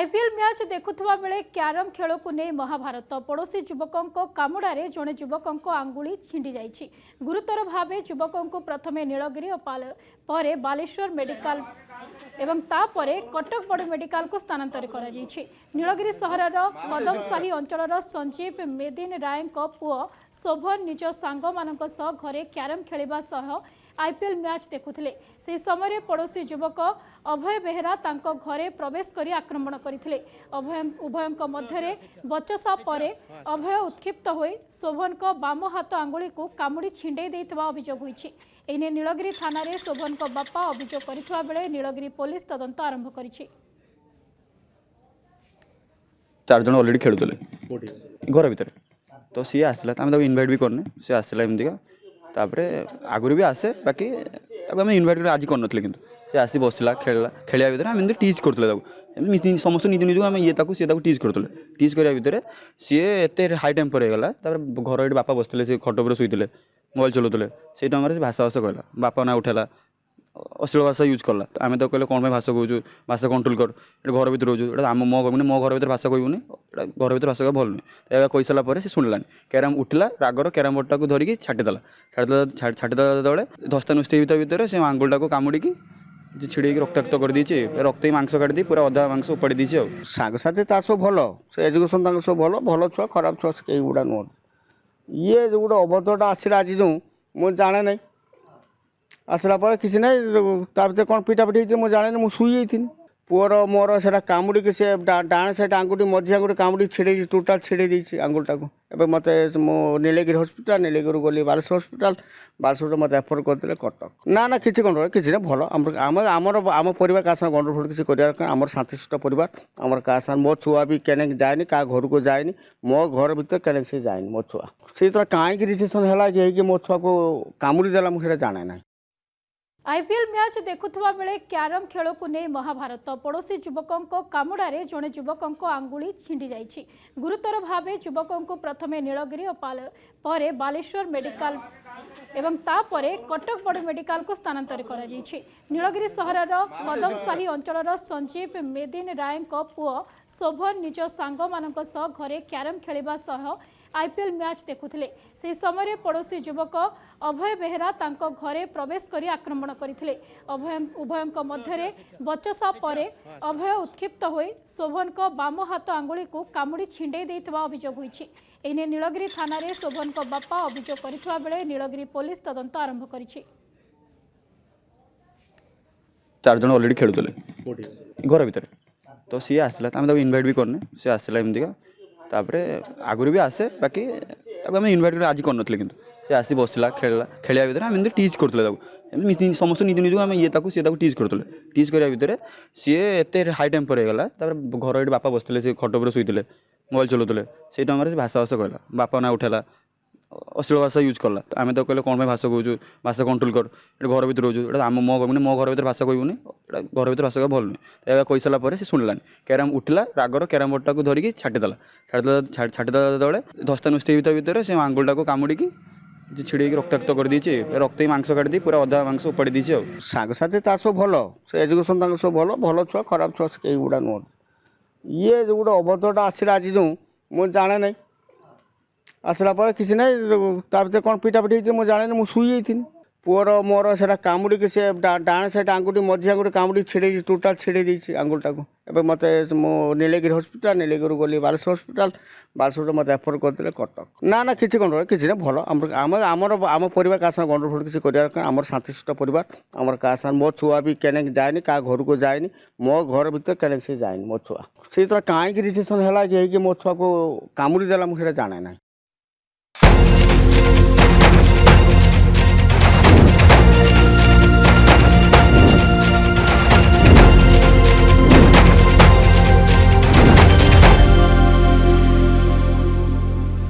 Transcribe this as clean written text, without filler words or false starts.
IPL match देखुवा बेले क्यारम खेल को नहीं महाभारत पड़ोशी युवकों कामुड़े जड़े युवकों आंगुली छिंडी जाइछि। गुरुतर भाव युवकों को प्रथमे नीलगिरी और पर बालेश्वर मेडिकल एवं तापरे कटक बड़ मेडिकल को स्थानांतर कर नीलगिरी सहर कदमसाही अंचल संजीव मेदिन राय पुओ शोभन निज सांग मानक घरे क्यारम खेलिबा सह आईपीएल मैच देखुथिले। से समय पड़ोशी युवक अभय बेहेरा तांको घरे प्रवेश करी आक्रमण करथिले। उभयंक मध्यरे बचसा परे अभय उत्क्षिप्त होई शोभन को बाम हाथ आंगुली को कामुड़ी छिंडे देइतबा अभियोग होईछि। एने नीलगिरी थाना रे शोभन को बापा अभियोग करितबा बेले नीलगिरी पुलिस तदंत आरंभ करिछि। चार जन ऑलरेडी खेलुले घर भीतर तो सी आसला आम इनभाइट भी करने सी आसला एमतीका तापरे आगुरी भी आसे बाकी आम इनभाइट कर आज करन कि सी आसी बसला खेलला खेलिया भीतर आम टीच करते समस्त निज निज आम ये सी टीच करते टीच करा भितर सी एत हाई टेम्पर होगा घर ये बापा बसते से खट पर शुईते मोबाइल चलाते से टाइम भाषा भाषा कहला बापा ना उठेला अश्लील भाषा यूज कला आम तो कहले कौन भाषा कहूँ भाषा कंट्रोल कर घर भर रोज आम मो कहूनी मो घर भर भाषा कहूनी घर भर भाषा भल नुहे कही सारापर से शुणलानी क्यारम उठला रागर क्यारम बोर्ड टाक धरिकी छाटिदेला छाटिदेला तले धस्ता नुस्ते भितर से आंगुलटा को कामुड़ी छिड़ी रक्ताक्त कर देछि रक्त ही मांस काट दी पूरा अधा मांस उपाड़ी देछि आ सांगसाथी तार सब भल से एजुकेशन सब भल भल छुआ खराब छुआ कई गुड़ा नुह ये जो गोटे अभद्रटा आसला आज जो मुझे जाने ना आसला पर किसी ना भर कौन पिटापिटी होती मुझे जाने मुझे शुई थी पुअर मोर से कामुड़ी से डाण साइड आंगुठी मझी आंगुठी कामुड़ी छिड़े टोटाल छिड़े देती आंगुलटा को एवं मत नीलगिरी हस्पिटाल नीलगिरी गली बालेश्वर हस्पिटाल बालेश्वर मत एफर करते कटक ना ना किसी गंडगोल किसी ना भल आम परिवार क्या गंडगोल किसी कर शांतिशिष्ट परिवार आम क्या मो छुआ भी क्या जाए क्या घर को जाए मो घर भर क्या से जाए मो छुआ से कहीं रिजेक्शन है मो छुआ को कामुड़ी देला मुझे जाने ना। आईपीएल मैच देखुवा बेले क्यारम खेल को नहीं महाभारत पड़ोशी युवकों कामुड़े जड़े युवकों आंगुली छिंडी जाइछि। गुरुतर भाव युवकों को प्रथमे नीलगिरी और पर बालेश्वर मेडिकल एवं तापरे कटक बड़ मेडिकल को स्थानांतर कर नीलगिरी सहर कदमसाही अंचल संजीव मेदिन राय पुओ शोभन निज सांग मानक घरे क्यारम खेलिबा सह आईपीएल मैच देखुथिले। से समय पड़ोशी युवक अभय बेहेरा तांको घरे प्रवेश करी आक्रमण करथिले। उभयंक मध्यरे बचसा परे अभय उत्क्षिप्त होई शोभन को बाम हाथ आंगुली को कामुड़ी छिंडे देइतबा अभियोग होईछि। एने नीलगिरी थाना रे शोभन को बापा अभियोग करितबा बेले नीलगिरी पुलिस तदंत आरंभ करिछि। चार जन ऑलरेडी खेलुले घर भीतर तो सी आसला आम इनभाइट भी करने सी आसला एमतीका तापरे आगुरी भी आसे बाकी आम इनभाइट कर आज करन कि सी आसी बसला खेलला खेलिया भीतर आम टीच करते समस्त निज निज आम ये सी टीच करते टीच करा भितर सी एत हाई टेम्पर होगा घर ये बापा बसते से खट पर शुईते मोबाइल चलाते से टाइम भाषा भाषा कहला बापा ना उठेला अश्लील भाषा यूज कला आम तो कहले कौन भाषा कहूँ भाषा कंट्रोल कर घर भर रोज आम मो कहूनी मो घर भर भाषा कहूनी घर भर भाषा भल नुहे कही सारापर से शुणलानी क्यारम उठला रागर क्यारम बोर्ड टाक धरिकी छाटिदेला छाटिदेला तले धस्ता नुस्ते भितर से आंगुलटा को कामुड़ी छिड़ी रक्ताक्त कर देछि रक्त ही मांस काट दी पूरा अधा मांस उपाड़ी देछि आ सांगसाथी तार सब भल से एजुकेशन सब भल भल छुआ खराब छुआ कई गुड़ा नुह ये जो गोटे अभद्रटा आसला आज जो मुझे जाने ना आसला पर किसी ना भर कौन पिटापिटी होती मुझे जाने मुझे शुई थी पुअर मोर से कामुड़ी से डाण साइड आंगुठी मझी आंगुठी कामुड़ी छिड़े टोटाल छिड़े देती आंगुलटा को एवं मत नीलगिरी हस्पिटाल नीलगिरी गली बालेश्वर हस्पिटाल बालेश्वर मत एफर करते कटक ना ना किसी गंडगोल किसी ना भल आम परिवार क्या गंडगोल किसी कर शांतिशिष्ट परिवार आम क्या मो छुआ भी क्या जाए क्या घर को जाए मो घर भर क्या से जाए मो छुआ से कहीं रिजेक्शन है मो छुआ को कामुड़ी देला मुझे जाने ना।